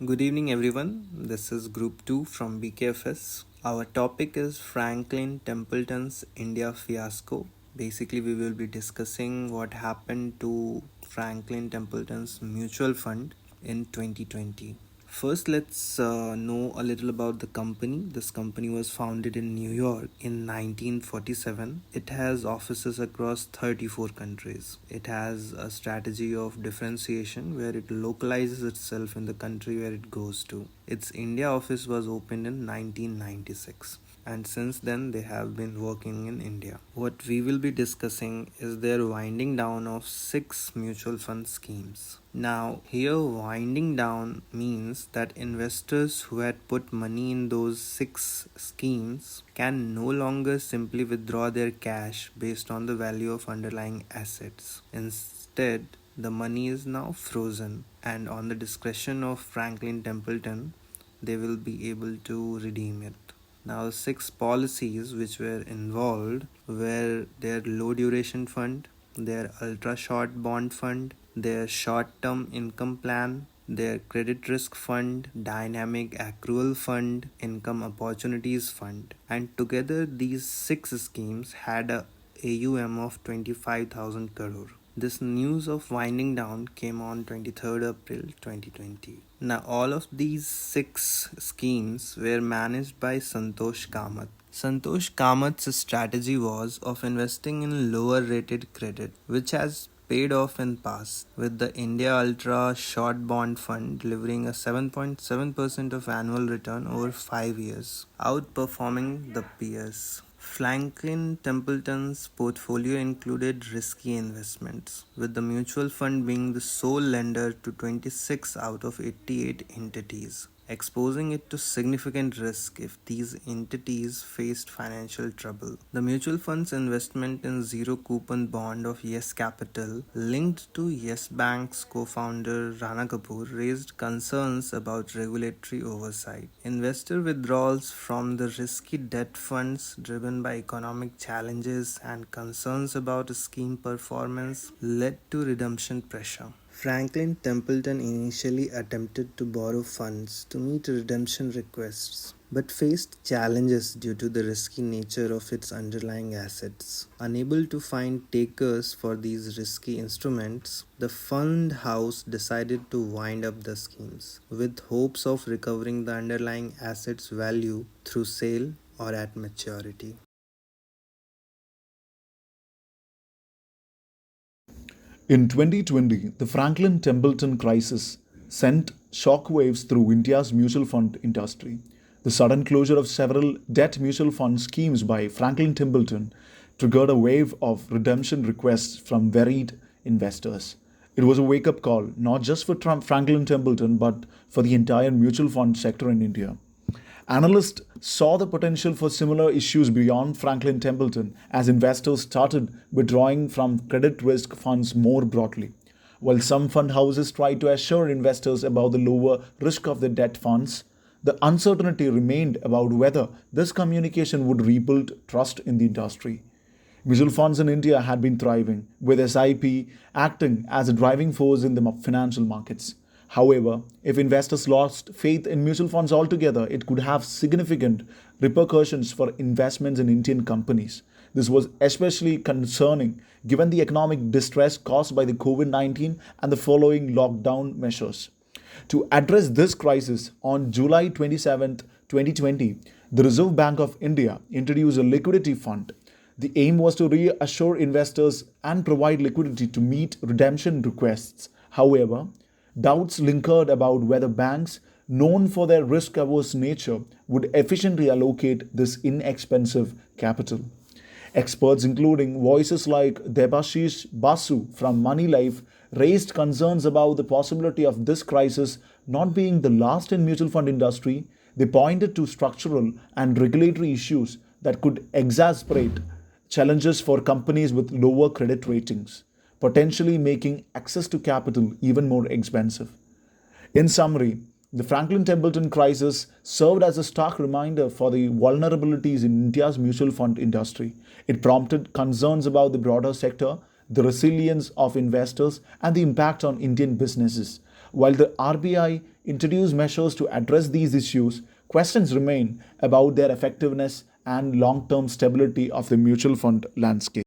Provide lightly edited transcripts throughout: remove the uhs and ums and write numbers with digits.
Good evening, everyone. This is Group 2 from BKFS. Our topic is Franklin Templeton's India fiasco. Basically, we will be discussing what happened to Franklin Templeton's mutual fund in 2020. First, let's know a little about the company. This company was founded in New York in 1947. It has offices across 34 countries. It has a strategy of differentiation where it localizes itself in the country where it goes to. Its India office was opened in 1996, and since then they have been working in India. What we will be discussing is their winding down of 6 mutual fund schemes. Now, here winding down means that investors who had put money in those 6 schemes can no longer simply withdraw their cash based on the value of underlying assets. Instead, the money is now frozen, and on the discretion of Franklin Templeton, they will be able to redeem it. Now, 6 policies which were involved were their low duration fund, their ultra short bond fund, their short term income plan, their credit risk fund, dynamic accrual fund, income opportunities fund. And together, these 6 schemes had a AUM of 25,000 crore. This news of winding down came on 23rd April 2020. Now, all of these 6 schemes were managed by Santosh Kamath. Santosh Kamath's strategy was of investing in lower rated credit, which has paid off in past, with the India Ultra Short Bond Fund delivering a 7.7% of annual return over 5 years, outperforming the peers. Franklin Templeton's portfolio included risky investments, with the mutual fund being the sole lender to 26 out of 88 entities, exposing it to significant risk if these entities faced financial trouble. The mutual fund's investment in zero coupon bond of Yes Capital, linked to Yes Bank's co-founder Rana Kapoor, raised concerns about regulatory oversight. Investor withdrawals from the risky debt funds, driven by economic challenges and concerns about scheme performance, led to redemption pressure. Franklin Templeton initially attempted to borrow funds to meet redemption requests, but faced challenges due to the risky nature of its underlying assets. Unable to find takers for these risky instruments, the fund house decided to wind up the schemes, with hopes of recovering the underlying assets' value through sale or at maturity. In 2020, the Franklin Templeton crisis sent shockwaves through India's mutual fund industry. The sudden closure of several debt mutual fund schemes by Franklin Templeton triggered a wave of redemption requests from worried investors. It was a wake up call, not just for Franklin Templeton, but for the entire mutual fund sector in India. Analysts saw the potential for similar issues beyond Franklin Templeton as investors started withdrawing from credit risk funds more broadly. While some fund houses tried to assure investors about the lower risk of the debt funds, the uncertainty remained about whether this communication would rebuild trust in the industry. Mutual funds in India had been thriving, with SIP acting as a driving force in the financial markets. However, if investors lost faith in mutual funds altogether, it could have significant repercussions for investments in Indian companies. This was especially concerning given the economic distress caused by the COVID 19 and the following lockdown measures. To address this crisis, on July 27, 2020, the Reserve Bank of India introduced a liquidity fund. The aim was to reassure investors and provide liquidity to meet redemption requests. However, doubts lingered about whether banks, known for their risk averse nature, would efficiently allocate this inexpensive capital. Experts, including voices like Debashish Basu from Moneylife, raised concerns about the possibility of this crisis not being the last in mutual fund industry. They pointed to structural and regulatory issues that could exacerbate challenges for companies with lower credit ratings, potentially making access to capital even more expensive. In summary, the Franklin Templeton crisis served as a stark reminder for the vulnerabilities in India's mutual fund industry. It prompted concerns about the broader sector, the resilience of investors, and the impact on Indian businesses. While the RBI introduce measures to address these issues, questions remain about their effectiveness and long term stability of the mutual fund landscape.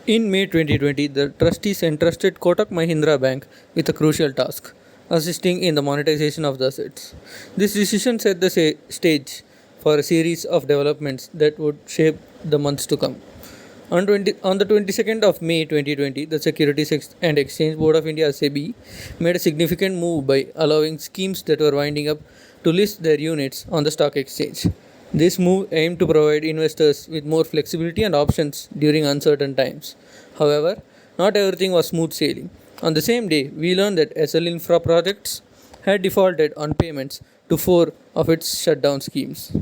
In May 2020, the trustees entrusted Kotak Mahindra Bank with a crucial task, assisting in the monetization of the assets. This decision set the stage for a series of developments that would shape the months to come. On the 22nd of May 2020, the Securities and Exchange Board of India (SEBI) made a significant move by allowing schemes that were winding up to list their units on the stock exchange. This move aimed to provide investors with more flexibility and options during uncertain times. However, not everything was smooth sailing. On the same day, we learned that SL Infra Projects had defaulted on payments to four of its shutdown schemes.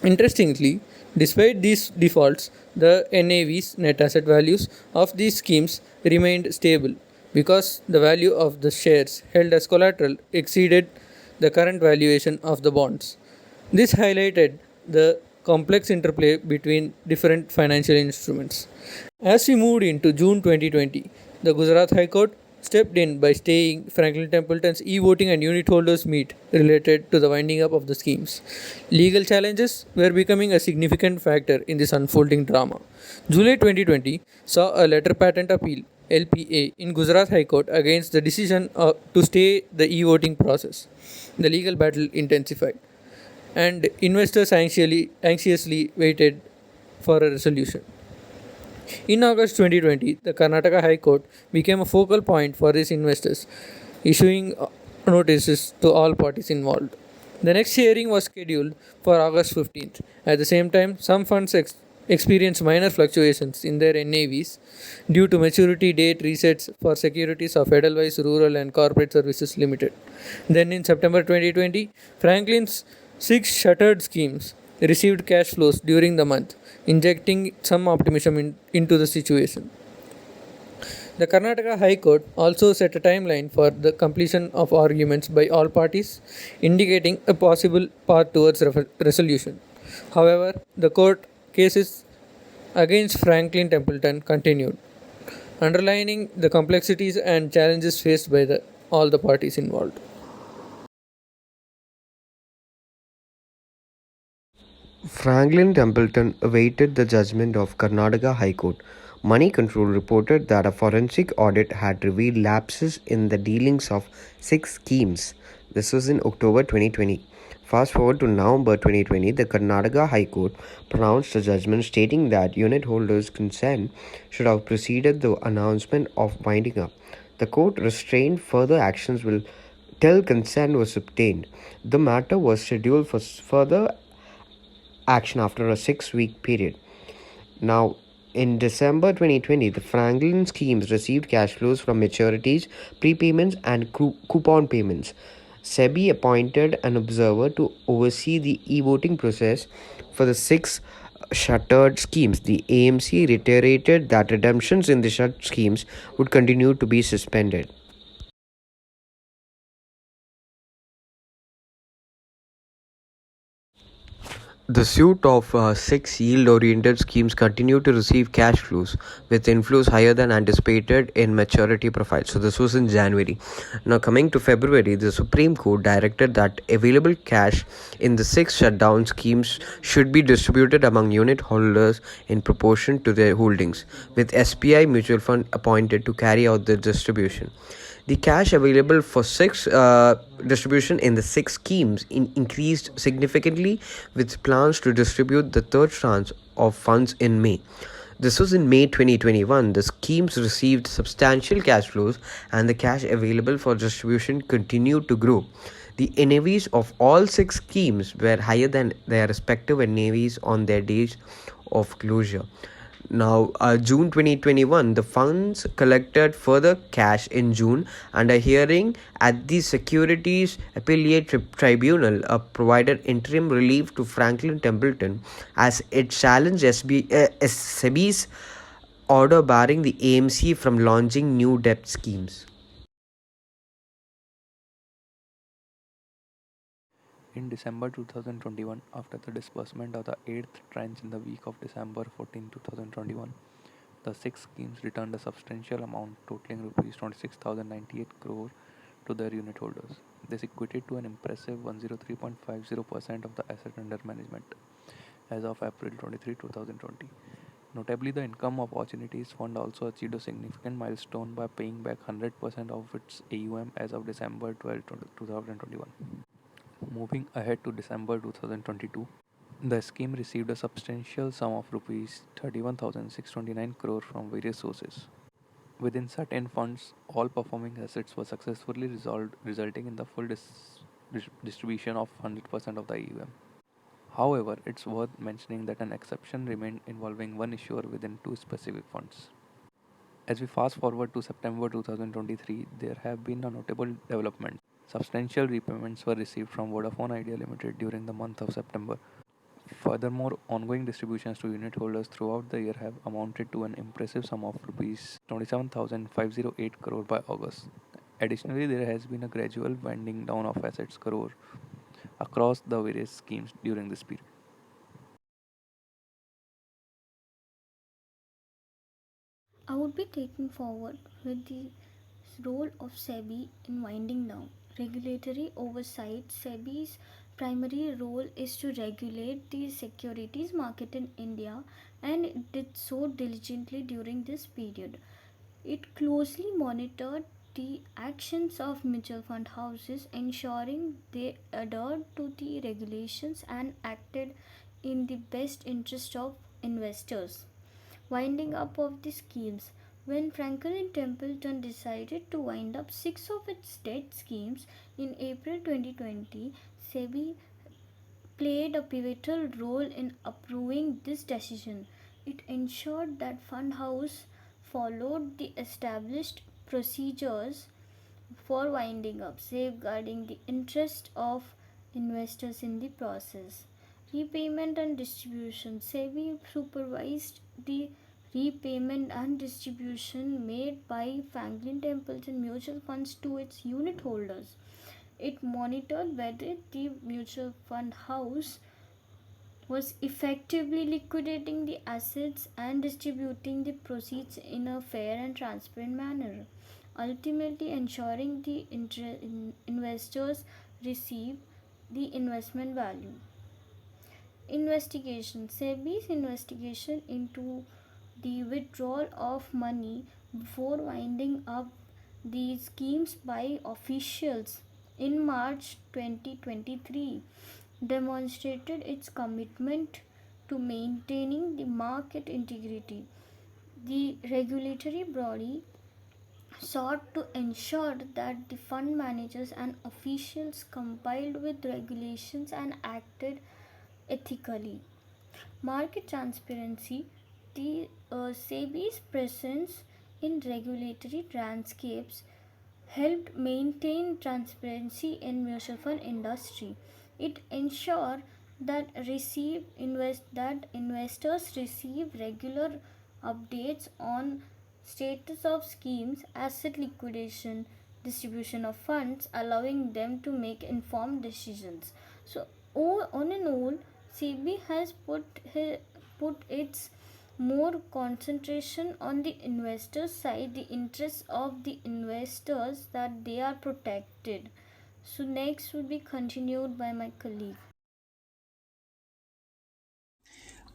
Interestingly, despite these defaults, the NAVs, net asset values, of these schemes remained stable because the value of the shares held as collateral exceeded the current valuation of the bonds. This highlighted the complex interplay between different financial instruments. As we moved into June 2020, the Gujarat High Court stepped in by staying Franklin Templeton's e-voting and unit holders meet related to the winding up of the schemes. Legal challenges were becoming a significant factor in this unfolding drama. July 2020 saw a letter patent appeal LPA in Gujarat High Court against the decision to stay the e-voting process. The legal battle intensified, and investors anxiously waited for a resolution. In August 2020, the Karnataka High Court became a focal point for these investors, issuing notices to all parties involved. The next hearing was scheduled for August 15th. At the same time, some funds experienced minor fluctuations in their NAVs due to maturity date resets for securities of Edelweiss Rural and Corporate Services Limited. Then in September 2020, Franklin's six shuttered schemes received cash flows during the month, injecting some optimism into the situation. The Karnataka High Court also set a timeline for the completion of arguments by all parties, indicating a possible path towards resolution. However, the court cases against Franklin Templeton continued, underlining the complexities and challenges faced by all the parties involved. Franklin Templeton awaited the judgment of Karnataka High Court. Money Control reported that a forensic audit had revealed lapses in the dealings of six schemes. This was in October 2020. Fast forward to November 2020, the Karnataka High Court pronounced a judgment stating that unit holders' consent should have preceded the announcement of winding up. The court restrained further actions till consent was obtained. The matter was scheduled for further action after a 6-week period. Now, in December 2020, the Franklin schemes received cash flows from maturities, prepayments, and coupon payments. SEBI appointed an observer to oversee the e-voting process for the six shuttered schemes. The AMC reiterated that redemptions in the shut schemes would continue to be suspended. The suite of six yield-oriented schemes continue to receive cash flows, with inflows higher than anticipated in maturity profiles. So this was in January. Now coming to February, the Supreme Court directed that available cash in the six shutdown schemes should be distributed among unit holders in proportion to their holdings, with SBI Mutual Fund appointed to carry out the distribution. The cash available for six distribution in the six schemes increased significantly, with plans to distribute the third tranche of funds in May. This was in May 2021. The schemes received substantial cash flows, and the cash available for distribution continued to grow. The NAVs of all six schemes were higher than their respective NAVs on their days of closure. Now, June 2021, the funds collected further cash in June, and a hearing at the Securities Appellate Tribunal provided interim relief to Franklin Templeton as it challenged SEBI's order barring the AMC from launching new debt schemes. In December 2021, after the disbursement of the eighth tranche in the week of December 14, 2021, The six schemes returned a substantial amount totaling rupees 26,098 crore to their unit holders. This equated to an impressive 103.50% of the asset under management as of April 23, 2020. Notably, the Income Opportunities Fund also achieved a significant milestone by paying back 100% of its AUM as of December 12, 2021. Moving ahead to December 2022, the scheme received a substantial sum of rupees 31,629 crore from various sources. Within certain funds, all performing assets were successfully resolved, resulting in the full distribution of 100% of the AUM. However, it's worth mentioning that an exception remained involving one issuer within two specific funds. As we fast forward to September 2023, there have been a notable development. Substantial repayments were received from Vodafone Idea Limited during the month of September. Furthermore, ongoing distributions to unit holders throughout the year have amounted to an impressive sum of rupees 27,508 crore by August. Additionally, there has been a gradual winding down of assets crore across the various schemes during this period. I would be taking forward with the role of SEBI in winding down. Regulatory oversight. SEBI's primary role is to regulate the securities market in India, and it did so diligently during this period. It closely monitored the actions of mutual fund houses, ensuring they adhered to the regulations and acted in the best interest of investors. Winding up of the schemes. When Franklin Templeton decided to wind up six of its debt schemes in April 2020, SEBI played a pivotal role in approving this decision. It ensured that fund house followed the established procedures for winding up, safeguarding the interest of investors in the process. Repayment and distribution. SEBI supervised the repayment and distribution made by Franklin Templeton mutual funds to its unit holders. It monitored whether the mutual fund house was effectively liquidating the assets and distributing the proceeds in a fair and transparent manner, ultimately ensuring the investors receive the investment value. Investigation. SEBI's investigation into the withdrawal of money before winding up the schemes by officials in March 2023 demonstrated its commitment to maintaining the market integrity. The regulatory body sought to ensure that the fund managers and officials complied with regulations and acted ethically. Market transparency. The SEBI's presence in regulatory landscapes helped maintain transparency in mutual fund industry. It ensured that investors receive regular updates on status of schemes, asset liquidation, distribution of funds, allowing them to make informed decisions. So, on and all, SEBI has put its more concentration on the investor side, the interests of the investors, that they are protected. So next will be continued by my colleague.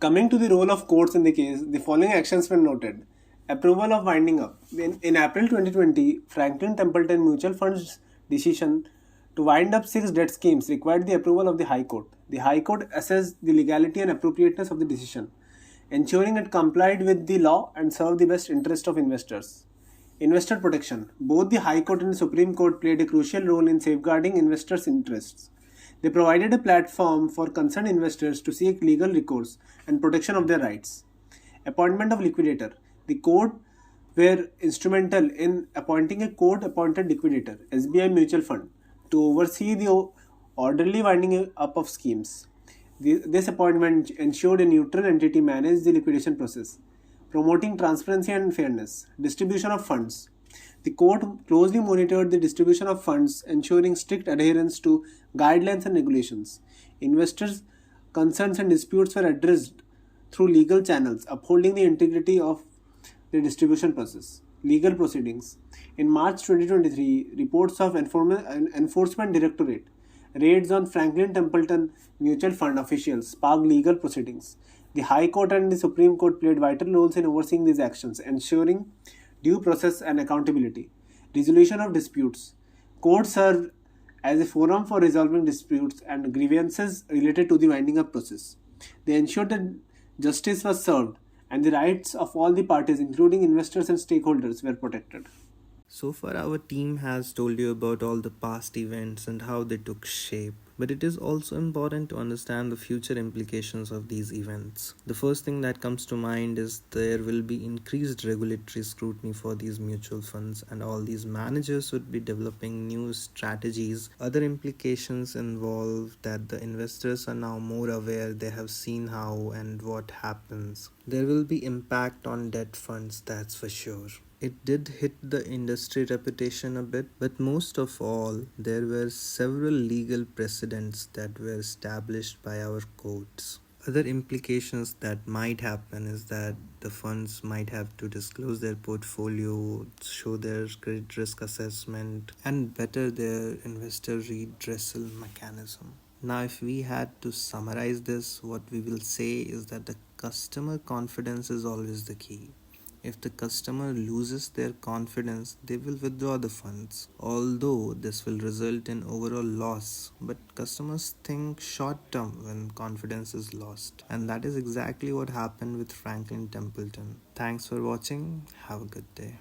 Coming to the role of courts in the case, the following actions were noted. Approval of winding up. In April 2020, Franklin Templeton Mutual Fund's decision to wind up 6 debt schemes required the approval of the High Court. The High Court assessed the legality and appropriateness of the decision, ensuring it complied with the law and served the best interest of investors. Investor protection. Both the High Court and the Supreme Court played a crucial role in safeguarding investors' interests. They provided a platform for concerned investors to seek legal recourse and protection of their rights. Appointment of liquidator. The court were instrumental in appointing a court-appointed liquidator, SBI Mutual Fund, to oversee the orderly winding up of schemes. This appointment ensured a neutral entity managed the liquidation process, promoting transparency and fairness. Distribution of funds. The court closely monitored the distribution of funds, ensuring strict adherence to guidelines and regulations. Investors' concerns and disputes were addressed through legal channels, upholding the integrity of the distribution process. Legal proceedings. In March 2023, reports of Enforcement Directorate raids on Franklin Templeton Mutual Fund officials sparked legal proceedings. The High Court and the Supreme Court played vital roles in overseeing these actions, ensuring due process and accountability. Resolution of disputes. Courts serve as a forum for resolving disputes and grievances related to the winding up process. They ensured that justice was served and the rights of all the parties, including investors and stakeholders, were protected. So far, our team has told you about all the past events and how they took shape. But it is also important to understand the future implications of these events. The first thing that comes to mind is there will be increased regulatory scrutiny for these mutual funds, and all these managers would be developing new strategies. Other implications involve that the investors are now more aware, they have seen how and what happens. There will be impact on debt funds, that's for sure. It did hit the industry reputation a bit, but most of all, there were several legal precedents that were established by our courts. Other implications that might happen is that the funds might have to disclose their portfolio, show their credit risk assessment, and better their investor redressal mechanism. Now, if we had to summarize this, what we will say is that the customer confidence is always the key. If the customer loses their confidence, they will withdraw the funds. Although this will result in overall loss, but customers think short term when confidence is lost. And that is exactly what happened with Franklin Templeton. Thanks for watching. Have a good day.